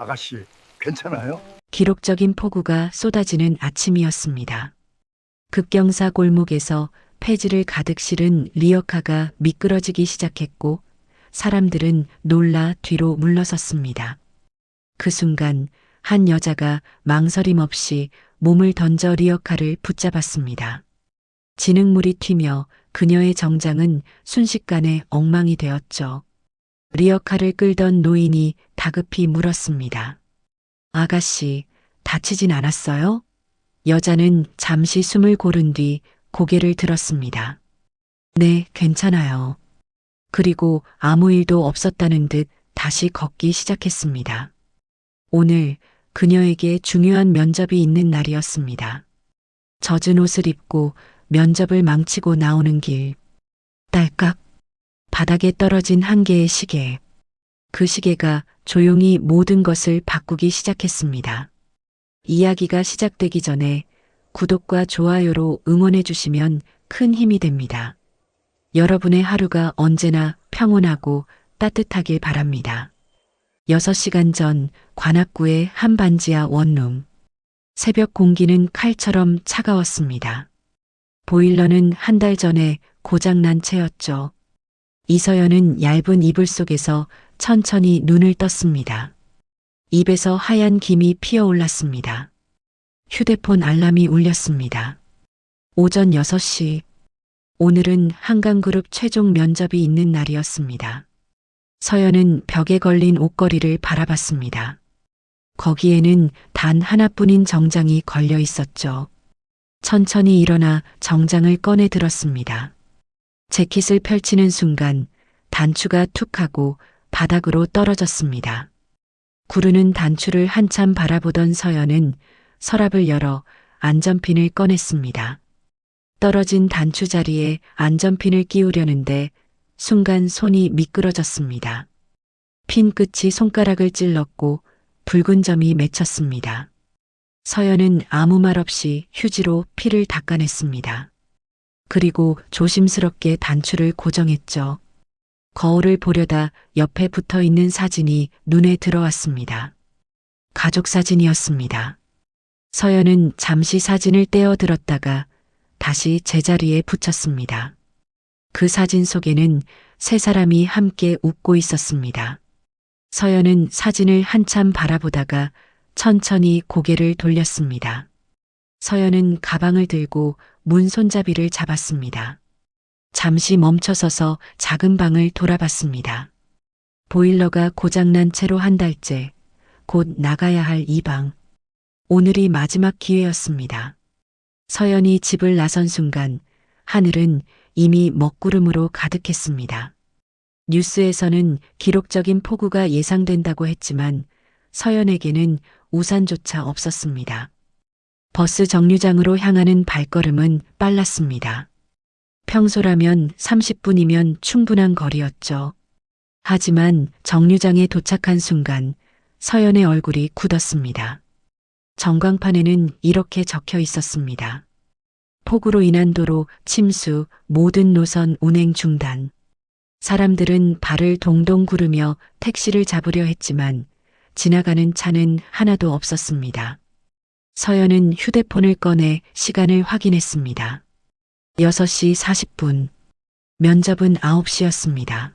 아가씨, 괜찮아요? 기록적인 폭우가 쏟아지는 아침이었습니다. 급경사 골목에서 폐지를 가득 실은 리어카가 미끄러지기 시작했고 사람들은 놀라 뒤로 물러섰습니다. 그 순간 한 여자가 망설임 없이 몸을 던져 리어카를 붙잡았습니다. 진흙물이 튀며 그녀의 정장은 순식간에 엉망이 되었죠. 리어카를 끌던 노인이 다급히 물었습니다. 아가씨, 다치진 않았어요? 여자는 잠시 숨을 고른 뒤 고개를 들었습니다. 네, 괜찮아요. 그리고 아무 일도 없었다는 듯 다시 걷기 시작했습니다. 오늘 그녀에게 중요한 면접이 있는 날이었습니다. 젖은 옷을 입고 면접을 망치고 나오는 길. 딸깍. 바닥에 떨어진 한 개의 시계. 그 시계가 조용히 모든 것을 바꾸기 시작했습니다. 이야기가 시작되기 전에 구독과 좋아요로 응원해 주시면 큰 힘이 됩니다. 여러분의 하루가 언제나 평온하고 따뜻하길 바랍니다. 6시간 전 관악구의 한반지하 원룸. 새벽 공기는 칼처럼 차가웠습니다. 보일러는 한 달 전에 고장난 채였죠. 이서연은 얇은 이불 속에서 천천히 눈을 떴습니다. 입에서 하얀 김이 피어올랐습니다. 휴대폰 알람이 울렸습니다. 오전 6시. 오늘은 한강그룹 최종 면접이 있는 날이었습니다. 서연은 벽에 걸린 옷걸이를 바라봤습니다. 거기에는 단 하나뿐인 정장이 걸려 있었죠. 천천히 일어나 정장을 꺼내 들었습니다. 재킷을 펼치는 순간 단추가 툭 하고 바닥으로 떨어졌습니다. 구르는 단추를 한참 바라보던 서연은 서랍을 열어 안전핀을 꺼냈습니다. 떨어진 단추 자리에 안전핀을 끼우려는데 순간 손이 미끄러졌습니다. 핀 끝이 손가락을 찔렀고 붉은 점이 맺혔습니다. 서연은 아무 말 없이 휴지로 피를 닦아냈습니다. 그리고 조심스럽게 단추를 고정했죠. 거울을 보려다 옆에 붙어 있는 사진이 눈에 들어왔습니다. 가족 사진이었습니다. 서연은 잠시 사진을 떼어 들었다가 다시 제자리에 붙였습니다. 그 사진 속에는 세 사람이 함께 웃고 있었습니다. 서연은 사진을 한참 바라보다가 천천히 고개를 돌렸습니다. 서연은 가방을 들고 문 손잡이를 잡았습니다. 잠시 멈춰서서 작은 방을 돌아봤습니다. 보일러가 고장난 채로 한 달째, 곧 나가야 할 이 방. 오늘이 마지막 기회였습니다. 서연이 집을 나선 순간 하늘은 이미 먹구름으로 가득했습니다. 뉴스에서는 기록적인 폭우가 예상된다고 했지만 서연에게는 우산조차 없었습니다. 버스 정류장으로 향하는 발걸음은 빨랐습니다. 평소라면 30분이면 충분한 거리였죠. 하지만 정류장에 도착한 순간 서연의 얼굴이 굳었습니다. 전광판에는 이렇게 적혀 있었습니다. 폭우로 인한 도로 침수, 모든 노선 운행 중단. 사람들은 발을 동동 구르며 택시를 잡으려 했지만 지나가는 차는 하나도 없었습니다. 서연은 휴대폰을 꺼내 시간을 확인했습니다. 6시 40분. 면접은 9시였습니다.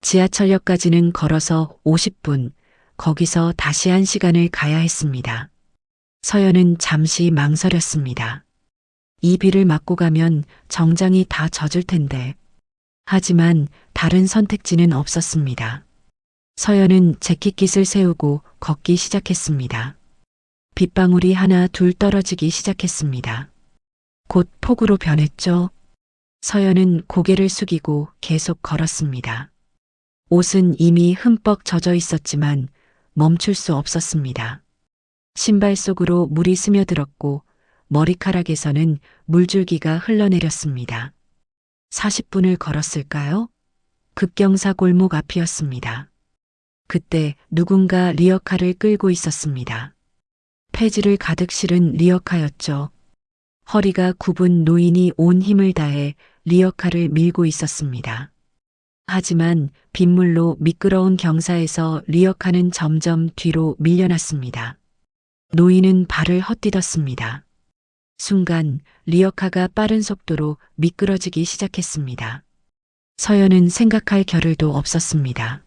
지하철역까지는 걸어서 50분, 거기서 다시 1시간을 가야 했습니다. 서연은 잠시 망설였습니다. 이 비를 맞고 가면 정장이 다 젖을 텐데. 하지만 다른 선택지는 없었습니다. 서연은 재킷깃을 세우고 걷기 시작했습니다. 빗방울이 하나 둘 떨어지기 시작했습니다. 곧 폭우로 변했죠. 서연은 고개를 숙이고 계속 걸었습니다. 옷은 이미 흠뻑 젖어 있었지만 멈출 수 없었습니다. 신발 속으로 물이 스며들었고 머리카락에서는 물줄기가 흘러내렸습니다. 40분을 걸었을까요? 급경사 골목 앞이었습니다. 그때 누군가 리어카를 끌고 있었습니다. 폐지를 가득 실은 리어카였죠. 허리가 굽은 노인이 온 힘을 다해 리어카를 밀고 있었습니다. 하지만 빗물로 미끄러운 경사에서 리어카는 점점 뒤로 밀려났습니다. 노인은 발을 헛디뎠습니다. 순간 리어카가 빠른 속도로 미끄러지기 시작했습니다. 서연은 생각할 겨를도 없었습니다.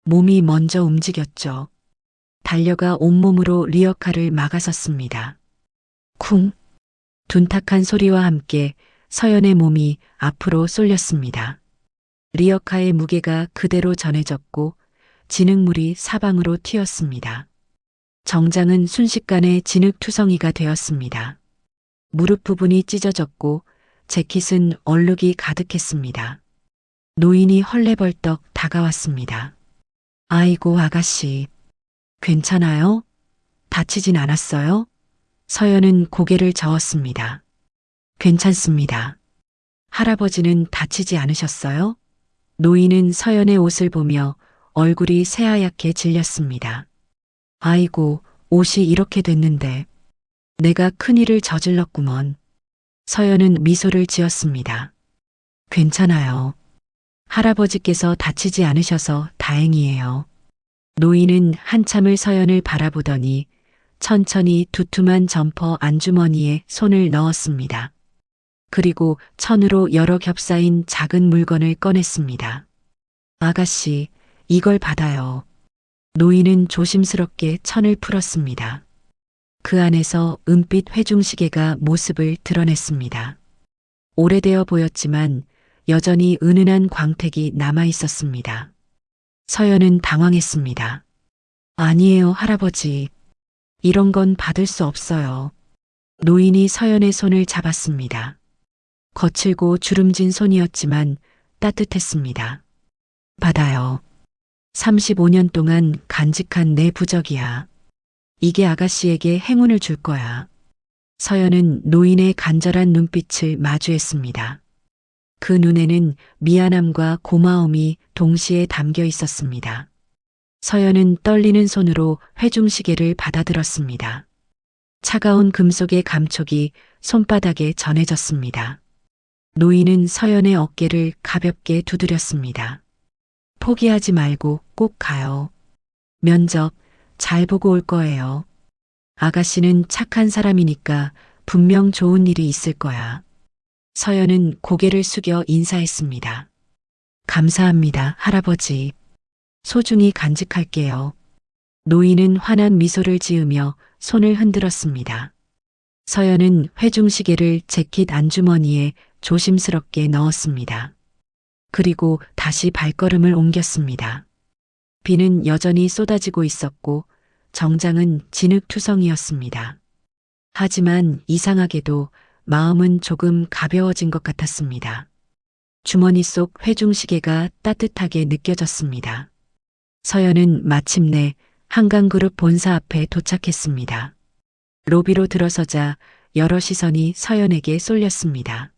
몸이 먼저 움직였죠. 달려가 온몸으로 리어카를 막아섰습니다. 쿵! 둔탁한 소리와 함께 서연의 몸이 앞으로 쏠렸습니다. 리어카의 무게가 그대로 전해졌고 진흙물이 사방으로 튀었습니다. 정장은 순식간에 진흙투성이가 되었습니다. 무릎 부분이 찢어졌고 재킷은 얼룩이 가득했습니다. 노인이 헐레벌떡 다가왔습니다. 아이고 아가씨, 괜찮아요? 다치진 않았어요? 서연은 고개를 저었습니다. 괜찮습니다. 할아버지는 다치지 않으셨어요? 노인은 서연의 옷을 보며 얼굴이 새하얗게 질렸습니다. 아이고, 옷이 이렇게 됐는데 내가 큰일을 저질렀구먼. 서연은 미소를 지었습니다. 괜찮아요. 할아버지께서 다치지 않으셔서 다행이에요. 노인은 한참을 서연을 바라보더니 천천히 두툼한 점퍼 안주머니에 손을 넣었습니다. 그리고 천으로 여러 겹싸인 작은 물건을 꺼냈습니다. 아가씨, 이걸 받아요. 노인은 조심스럽게 천을 풀었습니다. 그 안에서 은빛 회중시계가 모습을 드러냈습니다. 오래되어 보였지만 여전히 은은한 광택이 남아 있었습니다. 서연은 당황했습니다. 아니에요, 할아버지. 이런 건 받을 수 없어요. 노인이 서연의 손을 잡았습니다. 거칠고 주름진 손이었지만 따뜻했습니다. 받아요. 35년 동안 간직한 내 부적이야. 이게 아가씨에게 행운을 줄 거야. 서연은 노인의 간절한 눈빛을 마주했습니다. 그 눈에는 미안함과 고마움이 동시에 담겨 있었습니다. 서연은 떨리는 손으로 회중시계를 받아들었습니다. 차가운 금속의 감촉이 손바닥에 전해졌습니다. 노인은 서연의 어깨를 가볍게 두드렸습니다. 포기하지 말고 꼭 가요. 면접 잘 보고 올 거예요. 아가씨는 착한 사람이니까 분명 좋은 일이 있을 거야. 서연은 고개를 숙여 인사했습니다. 감사합니다, 할아버지. 소중히 간직할게요. 노인은 환한 미소를 지으며 손을 흔들었습니다. 서연은 회중시계를 재킷 안주머니에 조심스럽게 넣었습니다. 그리고 다시 발걸음을 옮겼습니다. 비는 여전히 쏟아지고 있었고 정장은 진흙투성이었습니다. 하지만 이상하게도 마음은 조금 가벼워진 것 같았습니다. 주머니 속 회중시계가 따뜻하게 느껴졌습니다. 서연은 마침내 한강그룹 본사 앞에 도착했습니다. 로비로 들어서자 여러 시선이 서연에게 쏠렸습니다.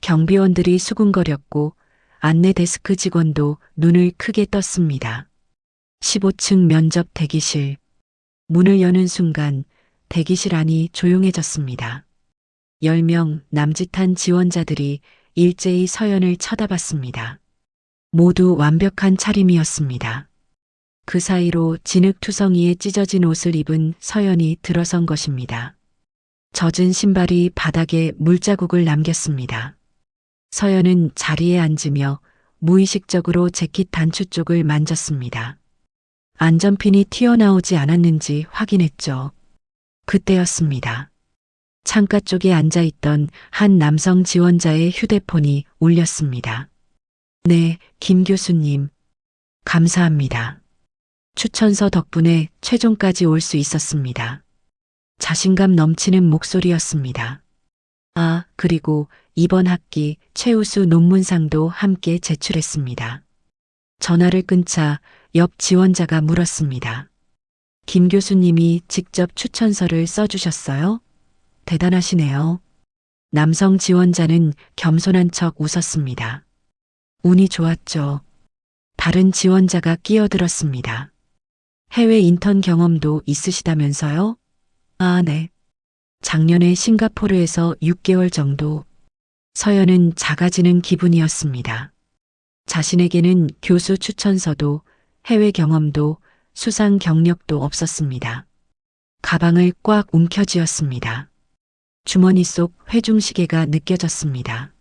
경비원들이 수군거렸고 안내 데스크 직원도 눈을 크게 떴습니다. 15층 면접 대기실. 문을 여는 순간 대기실 안이 조용해졌습니다. 10명 남짓한 지원자들이 일제히 서연을 쳐다봤습니다. 모두 완벽한 차림이었습니다. 그 사이로 진흙투성이에 찢어진 옷을 입은 서연이 들어선 것입니다. 젖은 신발이 바닥에 물자국을 남겼습니다. 서연은 자리에 앉으며 무의식적으로 재킷 단추 쪽을 만졌습니다. 안전핀이 튀어나오지 않았는지 확인했죠. 그때였습니다. 창가 쪽에 앉아있던 한 남성 지원자의 휴대폰이 울렸습니다. 네, 김 교수님. 감사합니다. 추천서 덕분에 최종까지 올 수 있었습니다. 자신감 넘치는 목소리였습니다. 아, 그리고 이번 학기 최우수 논문상도 함께 제출했습니다. 전화를 끊자 옆 지원자가 물었습니다. 김 교수님이 직접 추천서를 써주셨어요? 대단하시네요. 남성 지원자는 겸손한 척 웃었습니다. 운이 좋았죠. 다른 지원자가 끼어들었습니다. 해외 인턴 경험도 있으시다면서요? 아, 네. 작년에 싱가포르에서 6개월 정도. 서연은 작아지는 기분이었습니다. 자신에게는 교수 추천서도 해외 경험도 수상 경력도 없었습니다. 가방을 꽉 움켜쥐었습니다. 주머니 속 회중시계가 느껴졌습니다.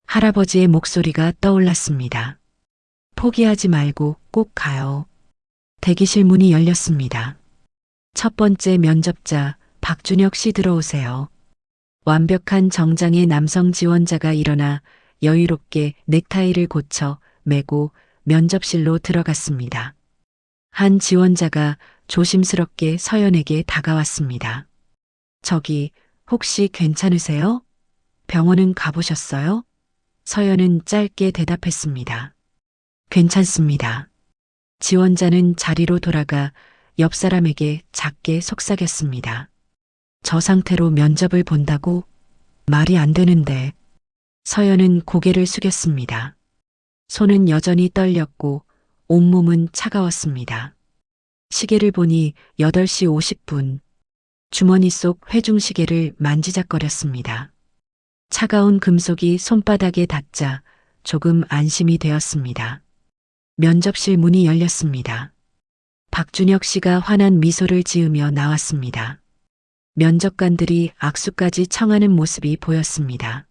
할아버지의 목소리가 떠올랐습니다. 포기하지 말고 꼭 가요. 대기실 문이 열렸습니다. 첫 번째 면접자 박준혁 씨 들어오세요. 완벽한 정장의 남성 지원자가 일어나 여유롭게 넥타이를 고쳐 매고 면접실로 들어갔습니다. 한 지원자가 조심스럽게 서연에게 다가왔습니다. 저기 혹시 괜찮으세요? 병원은 가보셨어요? 서연은 짧게 대답했습니다. 괜찮습니다. 지원자는 자리로 돌아가 옆 사람에게 작게 속삭였습니다. 저 상태로 면접을 본다고? 말이 안 되는데. 서연은 고개를 숙였습니다. 손은 여전히 떨렸고 온몸은 차가웠습니다. 시계를 보니 8시 50분. 주머니 속 회중시계를 만지작거렸습니다. 차가운 금속이 손바닥에 닿자 조금 안심이 되었습니다. 면접실 문이 열렸습니다. 박준혁 씨가 환한 미소를 지으며 나왔습니다. 면접관들이 악수까지 청하는 모습이 보였습니다.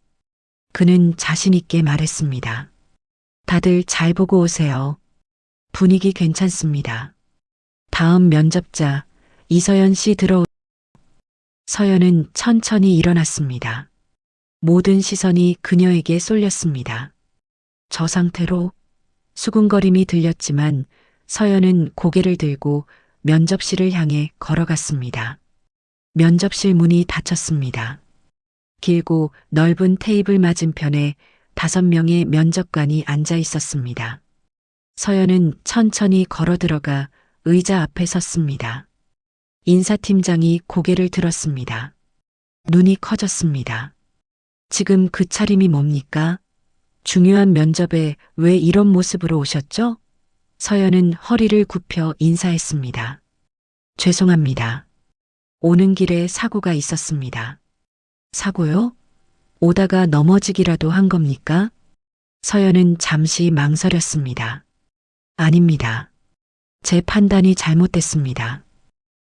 그는 자신 있게 말했습니다. 다들 잘 보고 오세요. 분위기 괜찮습니다. 다음 면접자 이서연 씨 서연은 천천히 일어났습니다. 모든 시선이 그녀에게 쏠렸습니다. 저 상태로 수군거림이 들렸지만 서연은 고개를 들고 면접실을 향해 걸어갔습니다. 면접실 문이 닫혔습니다. 길고 넓은 테이블 맞은편에 5명의 면접관이 앉아 있었습니다. 서연은 천천히 걸어 들어가 의자 앞에 섰습니다. 인사팀장이 고개를 들었습니다. 눈이 커졌습니다. 지금 그 차림이 뭡니까? 중요한 면접에 왜 이런 모습으로 오셨죠? 서연은 허리를 굽혀 인사했습니다. 죄송합니다. 오는 길에 사고가 있었습니다. 사고요? 오다가 넘어지기라도 한 겁니까? 서연은 잠시 망설였습니다. 아닙니다. 제 판단이 잘못됐습니다.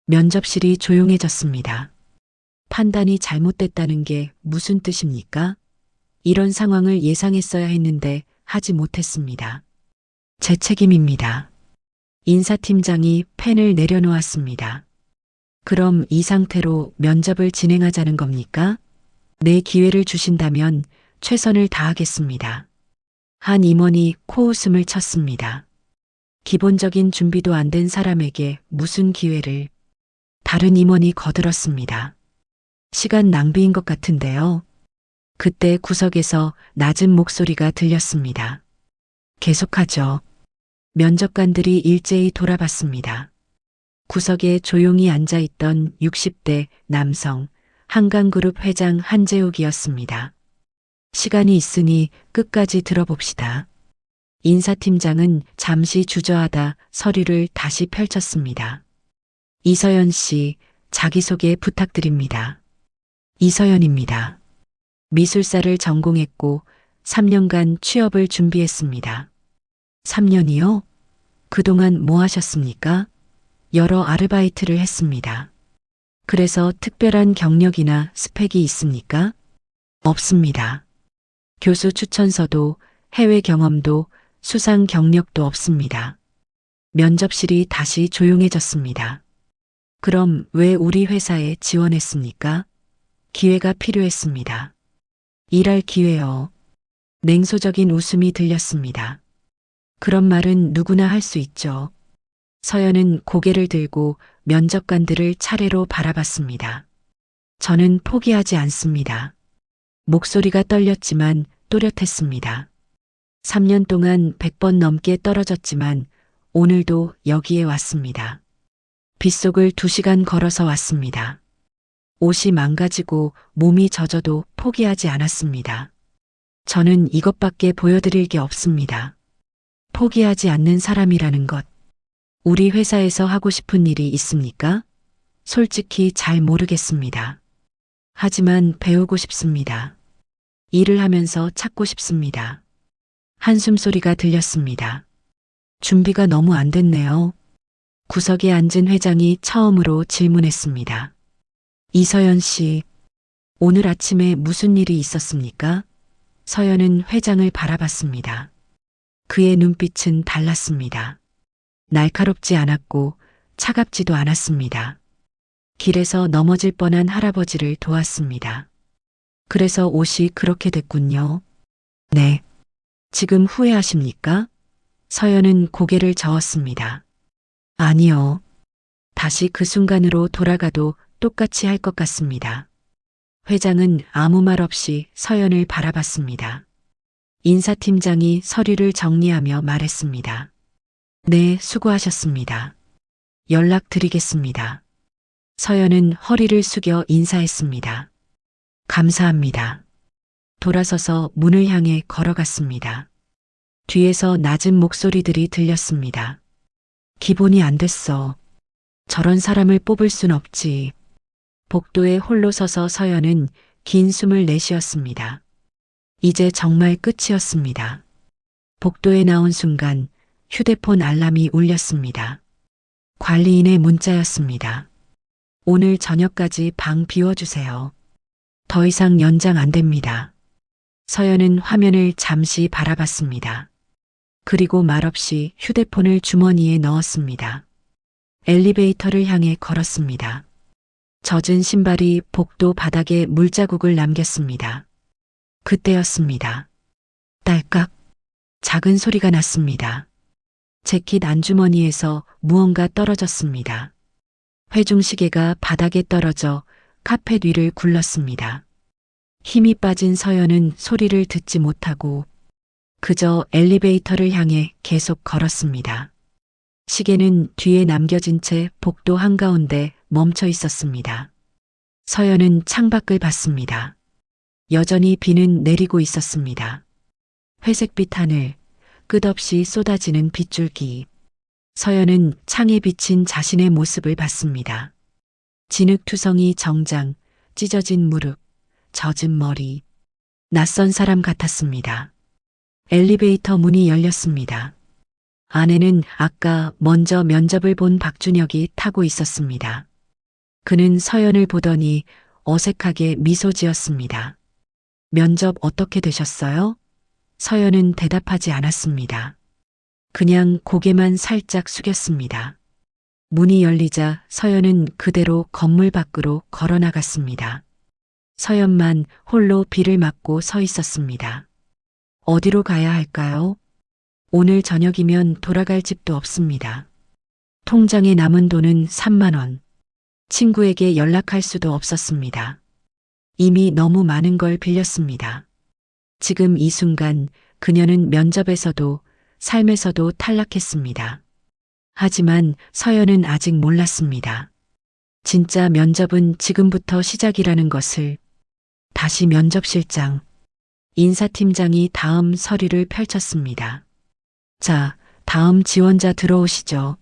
면접실이 조용해졌습니다. 판단이 잘못됐다는 게 무슨 뜻입니까? 이런 상황을 예상했어야 했는데 하지 못했습니다. 제 책임입니다. 인사팀장이 펜을 내려놓았습니다. 그럼 이 상태로 면접을 진행하자는 겁니까? 내 기회를 주신다면 최선을 다하겠습니다. 한 임원이 코웃음을 쳤습니다. 기본적인 준비도 안 된 사람에게 무슨 기회를. 다른 임원이 거들었습니다. 시간 낭비인 것 같은데요. 그때 구석에서 낮은 목소리가 들렸습니다. 계속하죠. 면접관들이 일제히 돌아봤습니다. 구석에 조용히 앉아있던 60대 남성 한강그룹 회장 한재욱이었습니다. 시간이 있으니 끝까지 들어봅시다. 인사팀장은 잠시 주저하다 서류를 다시 펼쳤습니다. 이서연 씨, 자기소개 부탁드립니다. 이서연입니다. 미술사를 전공했고 3년간 취업을 준비했습니다. 3년이요? 그동안 뭐 하셨습니까? 여러 아르바이트를 했습니다. 그래서 특별한 경력이나 스펙이 있습니까? 없습니다. 교수 추천서도 해외 경험도 수상 경력도 없습니다. 면접실이 다시 조용해졌습니다. 그럼 왜 우리 회사에 지원했습니까? 기회가 필요했습니다. 일할 기회요. 냉소적인 웃음이 들렸습니다. 그런 말은 누구나 할 수 있죠. 서연은 고개를 들고 면접관들을 차례로 바라봤습니다. 저는 포기하지 않습니다. 목소리가 떨렸지만 또렷했습니다. 3년 동안 100번 넘게 떨어졌지만 오늘도 여기에 왔습니다. 빗속을 2시간 걸어서 왔습니다. 옷이 망가지고 몸이 젖어도 포기하지 않았습니다. 저는 이것밖에 보여드릴 게 없습니다. 포기하지 않는 사람이라는 것. 우리 회사에서 하고 싶은 일이 있습니까? 솔직히 잘 모르겠습니다. 하지만 배우고 싶습니다. 일을 하면서 찾고 싶습니다. 한숨 소리가 들렸습니다. 준비가 너무 안 됐네요. 구석에 앉은 회장이 처음으로 질문했습니다. 이서연 씨, 오늘 아침에 무슨 일이 있었습니까? 서연은 회장을 바라봤습니다. 그의 눈빛은 달랐습니다. 날카롭지 않았고 차갑지도 않았습니다. 길에서 넘어질 뻔한 할아버지를 도왔습니다. 그래서 옷이 그렇게 됐군요. 네. 지금 후회하십니까? 서연은 고개를 저었습니다. 아니요. 다시 그 순간으로 돌아가도 똑같이 할 것 같습니다. 회장은 아무 말 없이 서연을 바라봤습니다. 인사팀장이 서류를 정리하며 말했습니다. 네, 수고하셨습니다. 연락드리겠습니다. 서연은 허리를 숙여 인사했습니다. 감사합니다. 돌아서서 문을 향해 걸어갔습니다. 뒤에서 낮은 목소리들이 들렸습니다. 기본이 안 됐어. 저런 사람을 뽑을 순 없지. 복도에 홀로 서서 서연은 긴 숨을 내쉬었습니다. 이제 정말 끝이었습니다. 복도에 나온 순간 휴대폰 알람이 울렸습니다. 관리인의 문자였습니다. 오늘 저녁까지 방 비워주세요. 더 이상 연장 안 됩니다. 서연은 화면을 잠시 바라봤습니다. 그리고 말없이 휴대폰을 주머니에 넣었습니다. 엘리베이터를 향해 걸었습니다. 젖은 신발이 복도 바닥에 물자국을 남겼습니다. 그때였습니다. 딸깍 작은 소리가 났습니다. 재킷 안주머니에서 무언가 떨어졌습니다. 회중시계가 바닥에 떨어져 카펫 위를 굴렀습니다. 힘이 빠진 서연은 소리를 듣지 못하고 그저 엘리베이터를 향해 계속 걸었습니다. 시계는 뒤에 남겨진 채 복도 한가운데 멈춰 있었습니다. 서연은 창밖을 봤습니다. 여전히 비는 내리고 있었습니다. 회색빛 하늘, 끝없이 쏟아지는 빗줄기. 서연은 창에 비친 자신의 모습을 봤습니다. 진흙투성이 정장, 찢어진 무릎, 젖은 머리. 낯선 사람 같았습니다. 엘리베이터 문이 열렸습니다. 안에는 아까 먼저 면접을 본 박준혁이 타고 있었습니다. 그는 서연을 보더니 어색하게 미소 지었습니다. 면접 어떻게 되셨어요? 서연은 대답하지 않았습니다. 그냥 고개만 살짝 숙였습니다. 문이 열리자 서연은 그대로 건물 밖으로 걸어 나갔습니다. 서연만 홀로 비를 맞고 서 있었습니다. 어디로 가야 할까요? 오늘 저녁이면 돌아갈 집도 없습니다. 통장에 남은 돈은 3만 원. 친구에게 연락할 수도 없었습니다. 이미 너무 많은 걸 빌렸습니다. 지금 이 순간 그녀는 면접에서도 삶에서도 탈락했습니다. 하지만 서연은 아직 몰랐습니다. 진짜 면접은 지금부터 시작이라는 것을. 다시 면접실장. 인사팀장이 다음 서류를 펼쳤습니다. 자, 다음 지원자 들어오시죠.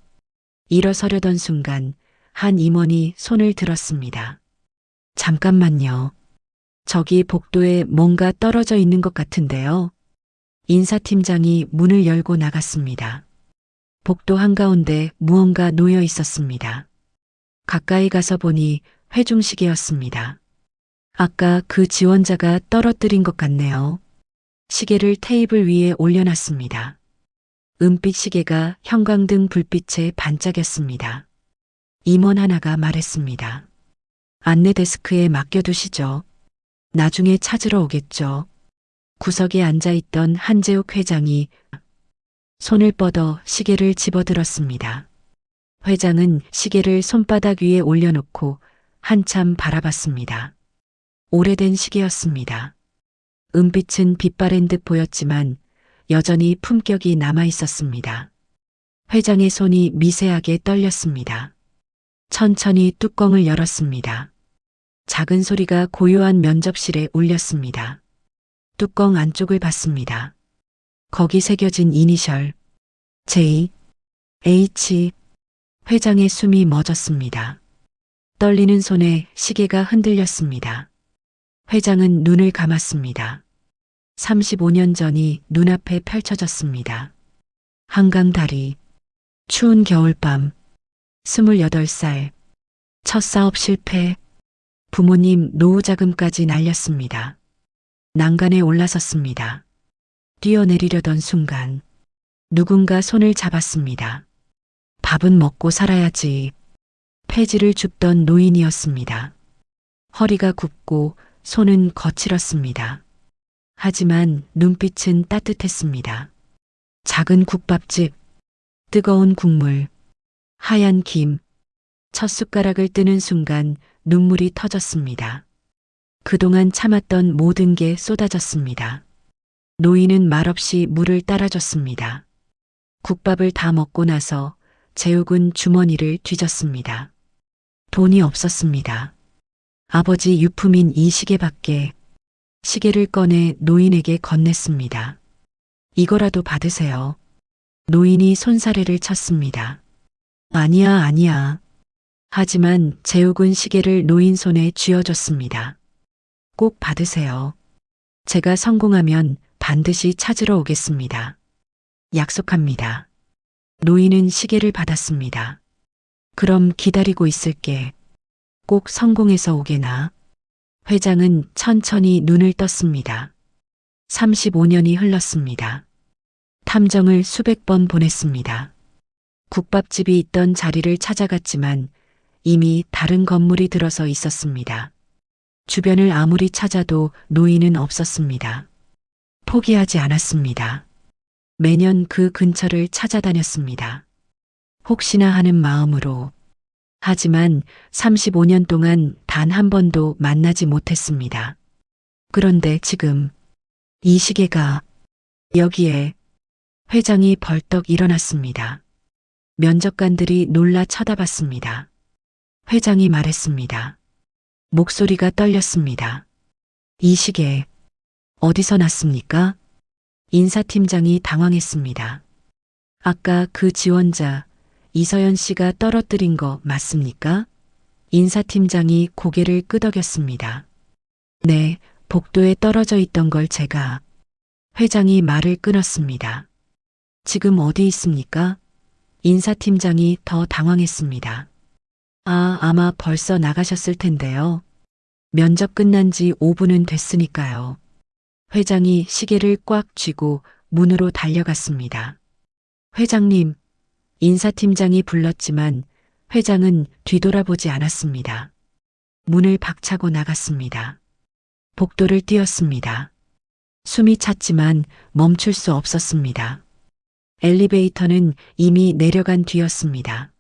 일어서려던 순간 한 임원이 손을 들었습니다. 잠깐만요. 저기 복도에 뭔가 떨어져 있는 것 같은데요. 인사팀장이 문을 열고 나갔습니다. 복도 한가운데 무언가 놓여 있었습니다. 가까이 가서 보니 회중시계였습니다. 아까 그 지원자가 떨어뜨린 것 같네요. 시계를 테이블 위에 올려놨습니다. 은빛 시계가 형광등 불빛에 반짝였습니다. 임원 하나가 말했습니다. 안내 데스크에 맡겨두시죠. 나중에 찾으러 오겠죠. 구석에 앉아있던 한재욱 회장이 손을 뻗어 시계를 집어들었습니다. 회장은 시계를 손바닥 위에 올려놓고 한참 바라봤습니다. 오래된 시계였습니다. 은빛은 빛바랜 듯 보였지만 여전히 품격이 남아 있었습니다. 회장의 손이 미세하게 떨렸습니다. 천천히 뚜껑을 열었습니다. 작은 소리가 고요한 면접실에 울렸습니다. 뚜껑 안쪽을 봤습니다. 거기 새겨진 이니셜 J, H. 회장의 숨이 멎었습니다. 떨리는 손에 시계가 흔들렸습니다. 회장은 눈을 감았습니다. 35년 전이 눈앞에 펼쳐졌습니다. 한강 다리, 추운 겨울밤, 28살, 첫 사업 실패, 부모님 노후자금까지 날렸습니다. 난간에 올라섰습니다. 뛰어내리려던 순간 누군가 손을 잡았습니다. 밥은 먹고 살아야지. 폐지를 줍던 노인이었습니다. 허리가 굽고 손은 거칠었습니다. 하지만 눈빛은 따뜻했습니다. 작은 국밥집, 뜨거운 국물, 하얀 김, 첫 숟가락을 뜨는 순간 눈물이 터졌습니다. 그동안 참았던 모든 게 쏟아졌습니다. 노인은 말없이 물을 따라줬습니다. 국밥을 다 먹고 나서 재욱은 주머니를 뒤졌습니다. 돈이 없었습니다. 아버지 유품인 이 시계밖에. 시계를 꺼내 노인에게 건넸습니다. 이거라도 받으세요. 노인이 손사래를 쳤습니다. 아니야, 아니야. 하지만 재욱은 시계를 노인 손에 쥐어줬습니다. 꼭 받으세요. 제가 성공하면 반드시 찾으러 오겠습니다. 약속합니다. 노인은 시계를 받았습니다. 그럼 기다리고 있을게. 꼭 성공해서 오게나. 회장은 천천히 눈을 떴습니다. 35년이 흘렀습니다. 탐정을 수백 번 보냈습니다. 국밥집이 있던 자리를 찾아갔지만 이미 다른 건물이 들어서 있었습니다. 주변을 아무리 찾아도 노인은 없었습니다. 포기하지 않았습니다. 매년 그 근처를 찾아다녔습니다. 혹시나 하는 마음으로. 하지만 35년 동안 단 한 번도 만나지 못했습니다. 그런데 지금 이 시계가 여기에. 회장이 벌떡 일어났습니다. 면접관들이 놀라 쳐다봤습니다. 회장이 말했습니다. 목소리가 떨렸습니다. 이 시계 어디서 났습니까? 인사팀장이 당황했습니다. 아까 그 지원자 이서연 씨가 떨어뜨린 거 맞습니까? 인사팀장이 고개를 끄덕였습니다. 네, 복도에 떨어져 있던 걸 제가. 회장이 말을 끊었습니다. 지금 어디 있습니까? 인사팀장이 더 당황했습니다. 아마 벌써 나가셨을 텐데요. 면접 끝난 지 5분은 됐으니까요. 회장이 시계를 꽉 쥐고 문으로 달려갔습니다. 회장님, 인사팀장이 불렀지만 회장은 뒤돌아보지 않았습니다. 문을 박차고 나갔습니다. 복도를 뛰었습니다. 숨이 찼지만 멈출 수 없었습니다. 엘리베이터는 이미 내려간 뒤였습니다.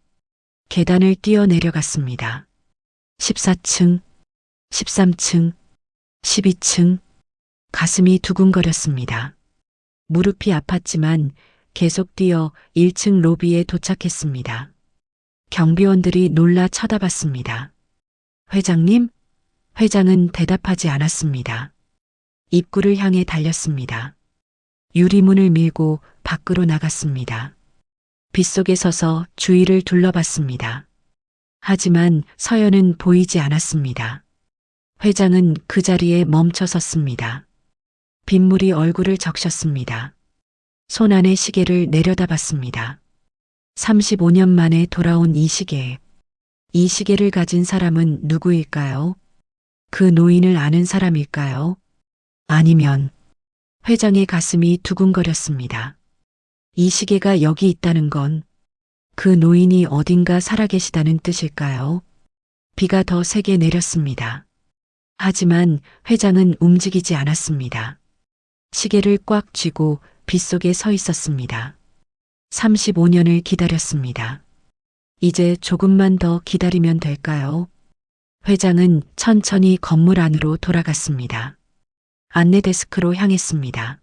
계단을 뛰어 내려갔습니다. 14층, 13층, 12층, 가슴이 두근거렸습니다. 무릎이 아팠지만 계속 뛰어 1층 로비에 도착했습니다. 경비원들이 놀라 쳐다봤습니다. 회장님? 회장은 대답하지 않았습니다. 입구를 향해 달렸습니다. 유리문을 밀고 밖으로 나갔습니다. 빗속에 서서 주위를 둘러봤습니다. 하지만 서연은 보이지 않았습니다. 회장은 그 자리에 멈춰 섰습니다. 빗물이 얼굴을 적셨습니다. 손 안의 시계를 내려다봤습니다. 35년 만에 돌아온 이 시계. 이 시계를 가진 사람은 누구일까요? 그 노인을 아는 사람일까요? 아니면 회장의 가슴이 두근거렸습니다. 이 시계가 여기 있다는 건 그 노인이 어딘가 살아계시다는 뜻일까요? 비가 더 세게 내렸습니다. 하지만 회장은 움직이지 않았습니다. 시계를 꽉 쥐고 빗속에 서 있었습니다. 35년을 기다렸습니다. 이제 조금만 더 기다리면 될까요? 회장은 천천히 건물 안으로 돌아갔습니다. 안내 데스크로 향했습니다.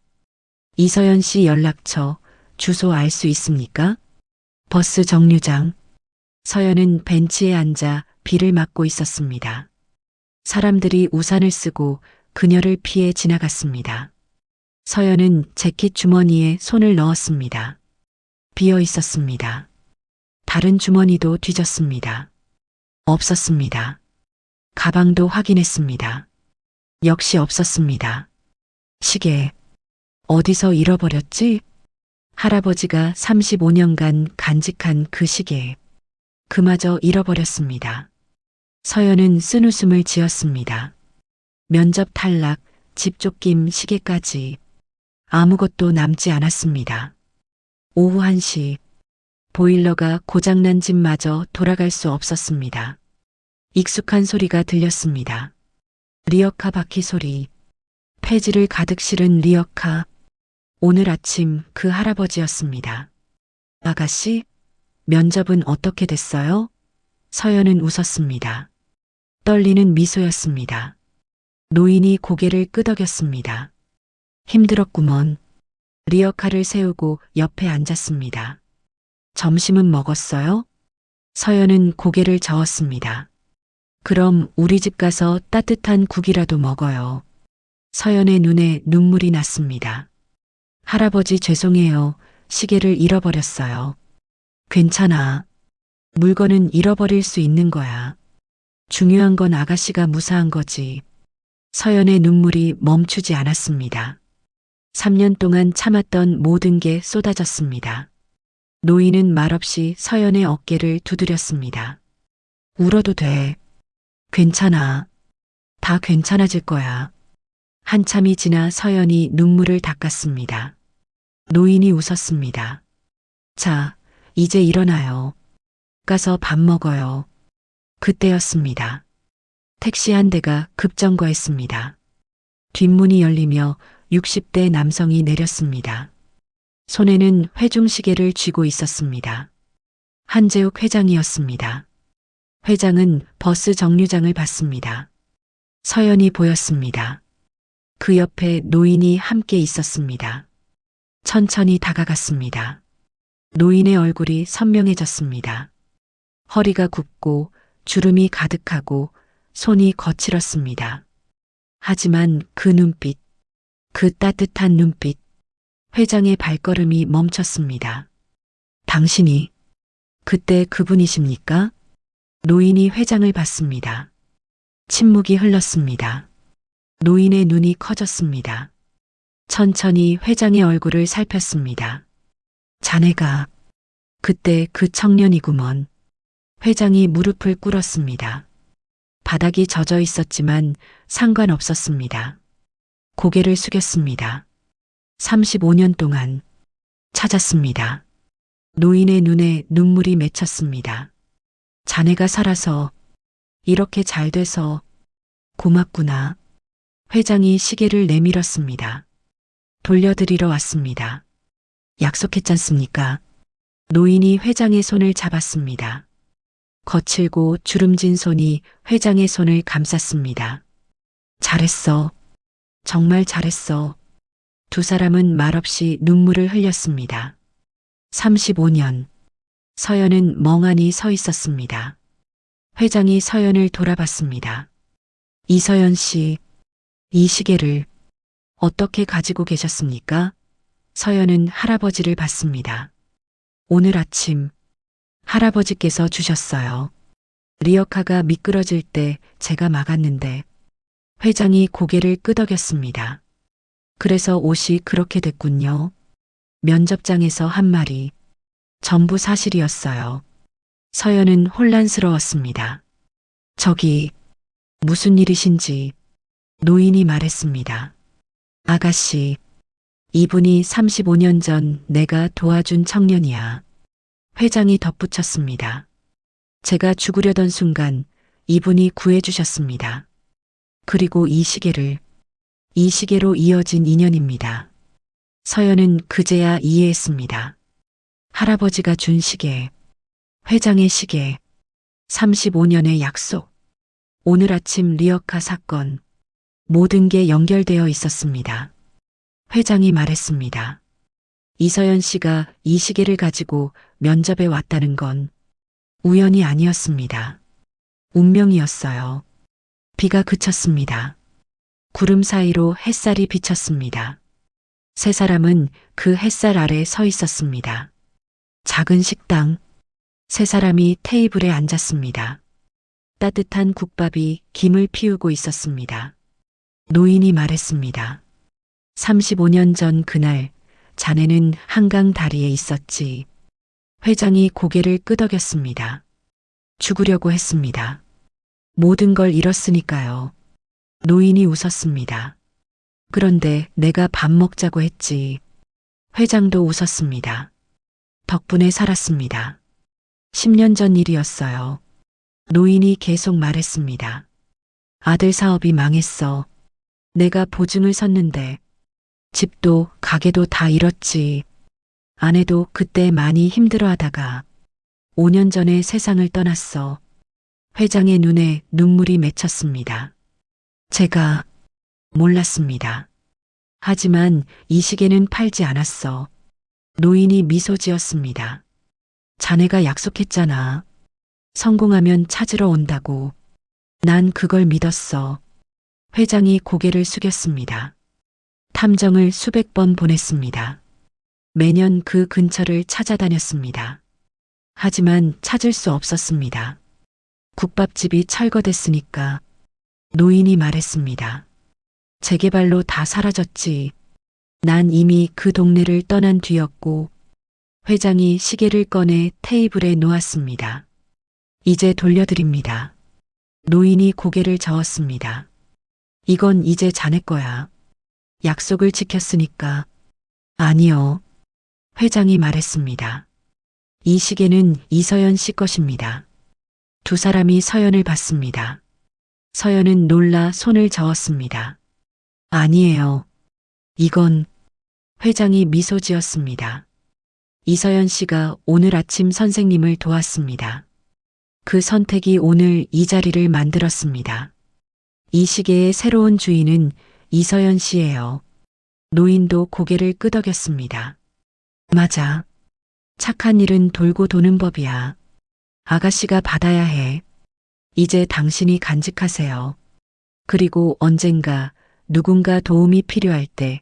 이서연 씨 연락처, 주소 알 수 있습니까? 버스 정류장. 서연은 벤치에 앉아 비를 맞고 있었습니다. 사람들이 우산을 쓰고 그녀를 피해 지나갔습니다. 서연은 재킷 주머니에 손을 넣었습니다. 비어 있었습니다. 다른 주머니도 뒤졌습니다. 없었습니다. 가방도 확인했습니다. 역시 없었습니다. 시계, 어디서 잃어버렸지? 할아버지가 35년간 간직한 그 시계. 그마저 잃어버렸습니다. 서연은 쓴웃음을 지었습니다. 면접 탈락, 집 쫓김, 시계까지 아무것도 남지 않았습니다. 오후 1시 보일러가 고장난 집마저 돌아갈 수 없었습니다. 익숙한 소리가 들렸습니다. 리어카 바퀴 소리, 폐지를 가득 실은 리어카. 오늘 아침 그 할아버지였습니다. 아가씨, 면접은 어떻게 됐어요? 서연은 웃었습니다. 떨리는 미소였습니다. 노인이 고개를 끄덕였습니다. 힘들었구먼. 리어카를 세우고 옆에 앉았습니다. 점심은 먹었어요? 서연은 고개를 저었습니다. 그럼 우리 집 가서 따뜻한 국이라도 먹어요. 서연의 눈에 눈물이 났습니다. 할아버지 죄송해요. 시계를 잃어버렸어요. 괜찮아. 물건은 잃어버릴 수 있는 거야. 중요한 건 아가씨가 무사한 거지. 서연의 눈물이 멈추지 않았습니다. 3년 동안 참았던 모든 게 쏟아졌습니다. 노인은 말없이 서연의 어깨를 두드렸습니다. 울어도 돼. 괜찮아. 다 괜찮아질 거야. 한참이 지나 서연이 눈물을 닦았습니다. 노인이 웃었습니다. 자, 이제 일어나요. 가서 밥 먹어요. 그때였습니다. 택시 한 대가 급정거했습니다. 뒷문이 열리며 60대 남성이 내렸습니다. 손에는 회중시계를 쥐고 있었습니다. 한재욱 회장이었습니다. 회장은 버스 정류장을 봤습니다. 서연이 보였습니다. 그 옆에 노인이 함께 있었습니다. 천천히 다가갔습니다. 노인의 얼굴이 선명해졌습니다. 허리가 굽고 주름이 가득하고 손이 거칠었습니다. 하지만 그 눈빛, 그 따뜻한 눈빛, 회장의 발걸음이 멈췄습니다. 당신이 그때 그분이십니까? 노인이 회장을 봤습니다. 침묵이 흘렀습니다. 노인의 눈이 커졌습니다. 천천히 회장의 얼굴을 살폈습니다. 자네가 그때 그 청년이구먼. 회장이 무릎을 꿇었습니다. 바닥이 젖어 있었지만 상관없었습니다. 고개를 숙였습니다. 35년 동안 찾았습니다. 노인의 눈에 눈물이 맺혔습니다. 자네가 살아서 이렇게 잘 돼서 고맙구나. 회장이 시계를 내밀었습니다. 돌려드리러 왔습니다. 약속했잖습니까? 노인이 회장의 손을 잡았습니다. 거칠고 주름진 손이 회장의 손을 감쌌습니다. 잘했어. 정말 잘했어. 두 사람은 말없이 눈물을 흘렸습니다. 35년. 서연은 멍하니 서 있었습니다. 회장이 서연을 돌아봤습니다. 이서연 씨, 이 시계를 어떻게 가지고 계셨습니까? 서연은 할아버지를 봤습니다. 오늘 아침 할아버지께서 주셨어요. 리어카가 미끄러질 때 제가 막았는데 회장이 고개를 끄덕였습니다. 그래서 옷이 그렇게 됐군요. 면접장에서 한 말이 전부 사실이었어요. 서연은 혼란스러웠습니다. 저기 무슨 일이신지 노인이 말했습니다. 아가씨, 이분이 35년 전 내가 도와준 청년이야. 회장이 덧붙였습니다. 제가 죽으려던 순간 이분이 구해주셨습니다. 그리고 이 시계로 이어진 인연입니다. 서연은 그제야 이해했습니다. 할아버지가 준 시계, 회장의 시계, 35년의 약속, 오늘 아침 리어카 사건, 모든 게 연결되어 있었습니다. 회장이 말했습니다. 이서연 씨가 이 시계를 가지고 면접에 왔다는 건 우연이 아니었습니다. 운명이었어요. 비가 그쳤습니다. 구름 사이로 햇살이 비쳤습니다. 세 사람은 그 햇살 아래 서 있었습니다. 작은 식당. 세 사람이 테이블에 앉았습니다. 따뜻한 국밥이 김을 피우고 있었습니다. 노인이 말했습니다. 35년 전 그날 자네는 한강 다리에 있었지. 회장이 고개를 끄덕였습니다. 죽으려고 했습니다. 모든 걸 잃었으니까요. 노인이 웃었습니다. 그런데 내가 밥 먹자고 했지. 회장도 웃었습니다. 덕분에 살았습니다. 10년 전 일이었어요. 노인이 계속 말했습니다. 아들 사업이 망했어. 내가 보증을 섰는데 집도 가게도 다 잃었지. 아내도 그때 많이 힘들어하다가 5년 전에 세상을 떠났어. 회장의 눈에 눈물이 맺혔습니다. 제가 몰랐습니다. 하지만 이 시계는 팔지 않았어. 노인이 미소 지었습니다. 자네가 약속했잖아. 성공하면 찾으러 온다고. 난 그걸 믿었어. 회장이 고개를 숙였습니다. 탐정을 수백 번 보냈습니다. 매년 그 근처를 찾아다녔습니다. 하지만 찾을 수 없었습니다. 국밥집이 철거됐으니까. 노인이 말했습니다. 재개발로 다 사라졌지. 난 이미 그 동네를 떠난 뒤였고. 회장이 시계를 꺼내 테이블에 놓았습니다. 이제 돌려드립니다. 노인이 고개를 저었습니다. 이건 이제 자네 거야. 약속을 지켰으니까. 아니요. 회장이 말했습니다. 이 시계는 이서연 씨 것입니다. 두 사람이 서연을 봤습니다. 서연은 놀라 손을 저었습니다. 아니에요. 이건 회장이 미소 지었습니다. 이서연 씨가 오늘 아침 선생님을 도왔습니다. 그 선택이 오늘 이 자리를 만들었습니다. 이 시계의 새로운 주인은 이서연 씨예요. 노인도 고개를 끄덕였습니다. 맞아. 착한 일은 돌고 도는 법이야. 아가씨가 받아야 해. 이제 당신이 간직하세요. 그리고 언젠가 누군가 도움이 필요할 때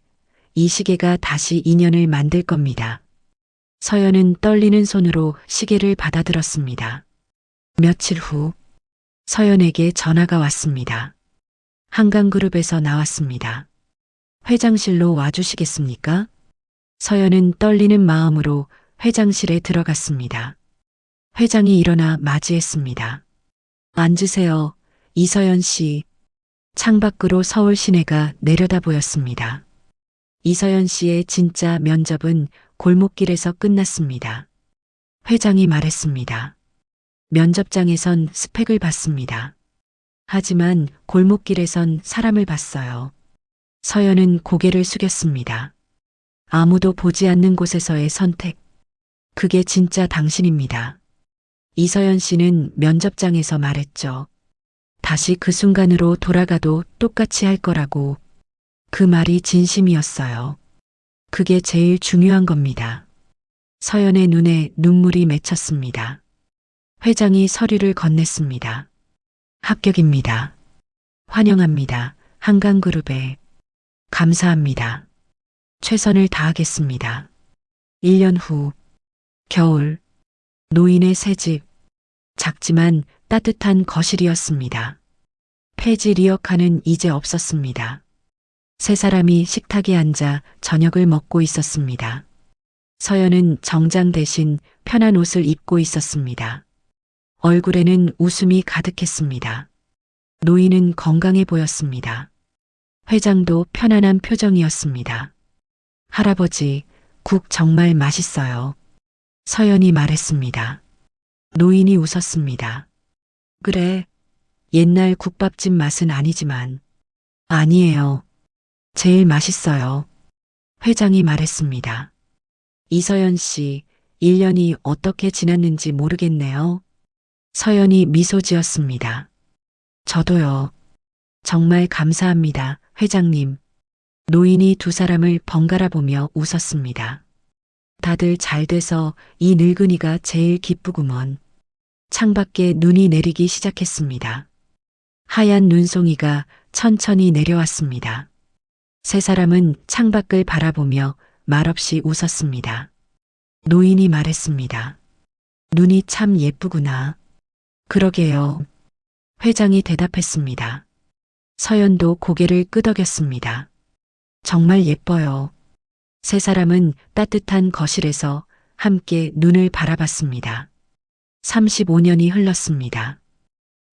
이 시계가 다시 인연을 만들 겁니다. 서연은 떨리는 손으로 시계를 받아들었습니다. 며칠 후 서연에게 전화가 왔습니다. 한강그룹에서 나왔습니다. 회장실로 와주시겠습니까? 서연은 떨리는 마음으로 회장실에 들어갔습니다. 회장이 일어나 맞이했습니다. 앉으세요, 이서연 씨. 창밖으로 서울 시내가 내려다 보였습니다. 이서연 씨의 진짜 면접은 골목길에서 끝났습니다. 회장이 말했습니다. 면접장에선 스펙을 봤습니다. 하지만 골목길에선 사람을 봤어요. 서연은 고개를 숙였습니다. 아무도 보지 않는 곳에서의 선택. 그게 진짜 당신입니다. 이서연 씨는 면접장에서 말했죠. 다시 그 순간으로 돌아가도 똑같이 할 거라고. 그 말이 진심이었어요. 그게 제일 중요한 겁니다. 서연의 눈에 눈물이 맺혔습니다. 회장이 서류를 건넸습니다. 합격입니다. 환영합니다. 한강그룹에. 감사합니다. 최선을 다하겠습니다. 1년 후, 겨울, 노인의 새 집, 작지만 따뜻한 거실이었습니다. 폐지 리어카는 이제 없었습니다. 세 사람이 식탁에 앉아 저녁을 먹고 있었습니다. 서연은 정장 대신 편한 옷을 입고 있었습니다. 얼굴에는 웃음이 가득했습니다. 노인은 건강해 보였습니다. 회장도 편안한 표정이었습니다. 할아버지, 국 정말 맛있어요. 서연이 말했습니다. 노인이 웃었습니다. 그래, 옛날 국밥집 맛은 아니지만. 아니에요. 제일 맛있어요. 회장이 말했습니다. 이서연 씨, 1년이 어떻게 지났는지 모르겠네요. 서연이 미소 지었습니다. 저도요. 정말 감사합니다, 회장님. 노인이 두 사람을 번갈아 보며 웃었습니다. 다들 잘 돼서 이 늙은이가 제일 기쁘구먼. 창밖에 눈이 내리기 시작했습니다. 하얀 눈송이가 천천히 내려왔습니다. 세 사람은 창밖을 바라보며 말없이 웃었습니다. 노인이 말했습니다. 눈이 참 예쁘구나. 그러게요. 회장이 대답했습니다. 서연도 고개를 끄덕였습니다. 정말 예뻐요. 세 사람은 따뜻한 거실에서 함께 눈을 바라봤습니다. 35년이 흘렀습니다.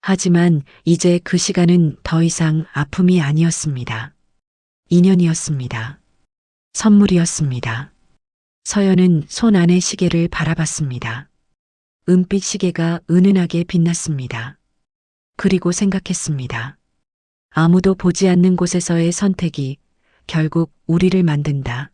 하지만 이제 그 시간은 더 이상 아픔이 아니었습니다. 인연이었습니다. 선물이었습니다. 서연은 손 안의 시계를 바라봤습니다. 은빛 시계가 은은하게 빛났습니다. 그리고 생각했습니다. 아무도 보지 않는 곳에서의 선택이 결국 우리를 만든다.